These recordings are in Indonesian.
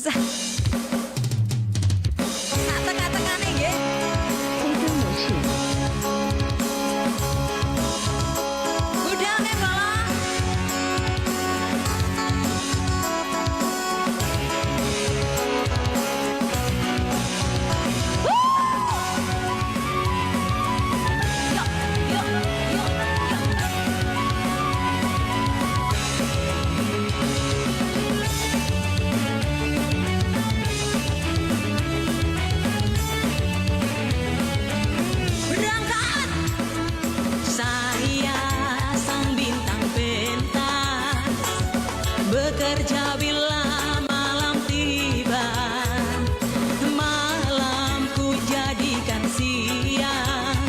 Sak tengah-tengahne nggih. Budalne bola. Berangkat saya sang bintang pentas, bekerja bila malam tiba, malamku jadikan siang,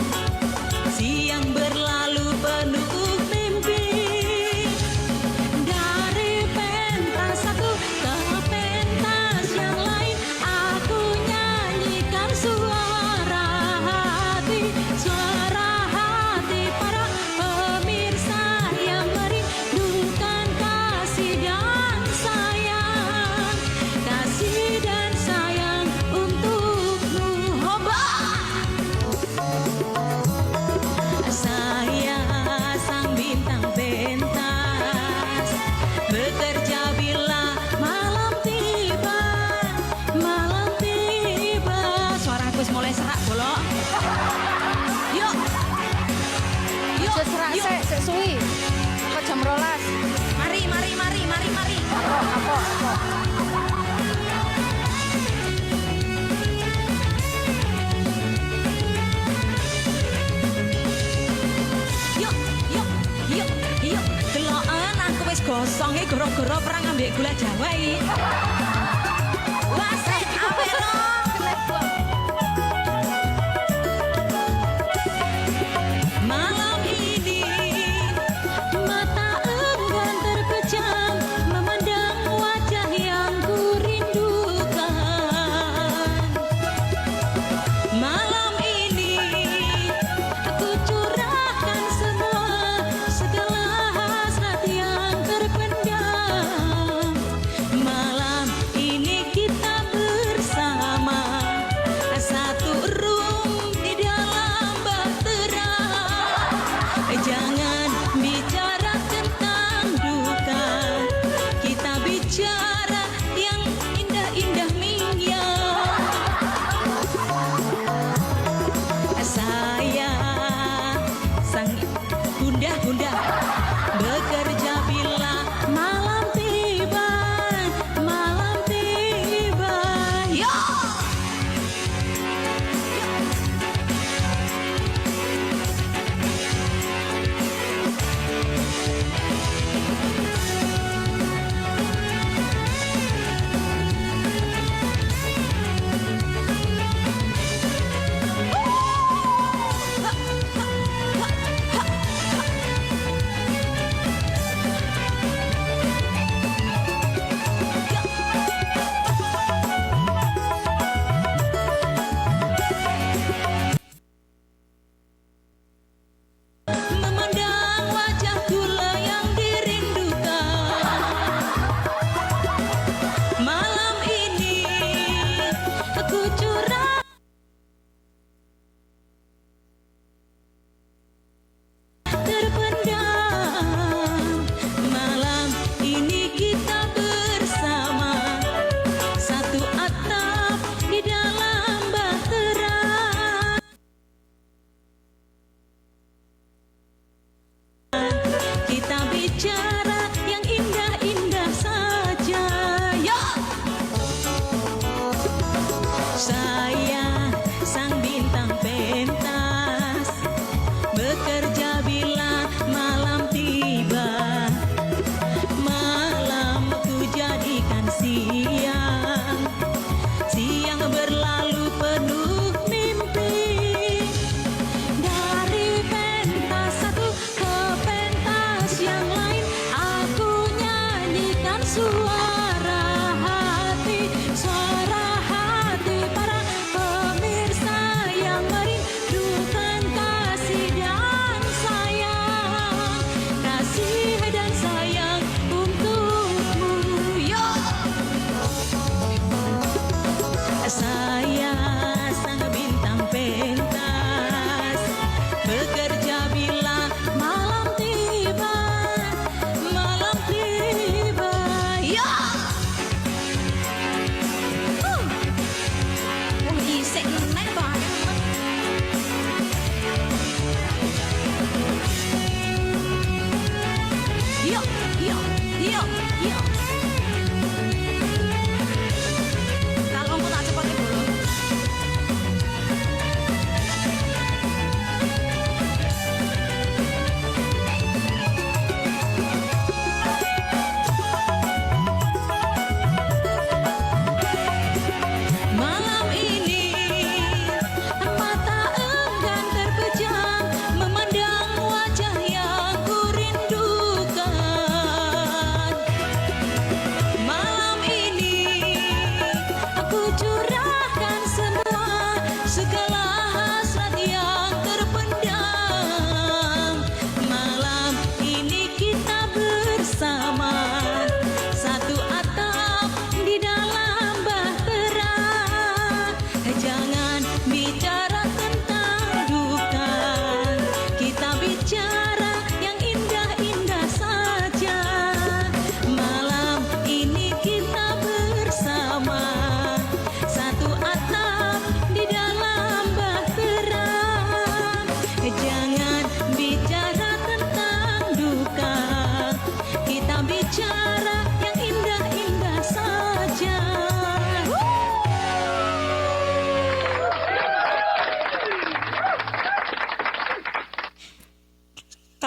siang berlalu penuh mimpi. Dari pentas satu ke pentas yang lain, aku nyanyikan suara hati para pemirsa yang merindukan kasih dan sayang untukmu. Hoba! Saya sang bintang pentas, bekerja bila malam tiba, suaraku wis mulai serak bolok. Yuk, yuk, Serak yuk. sik suwi. Kok jam 12. Mari. Apa? Yuk. Deloken aku wis gosonge gara-gara perang ambek gula Jawa iki. Wah, sik apik lho. Malam ini mata enggan terpejam memandang wajah yang kurindukan. Malam ini aku curahkan segala hasrat yang terpendam. Malam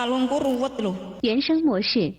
kalungku ruwet lho. 原声模式。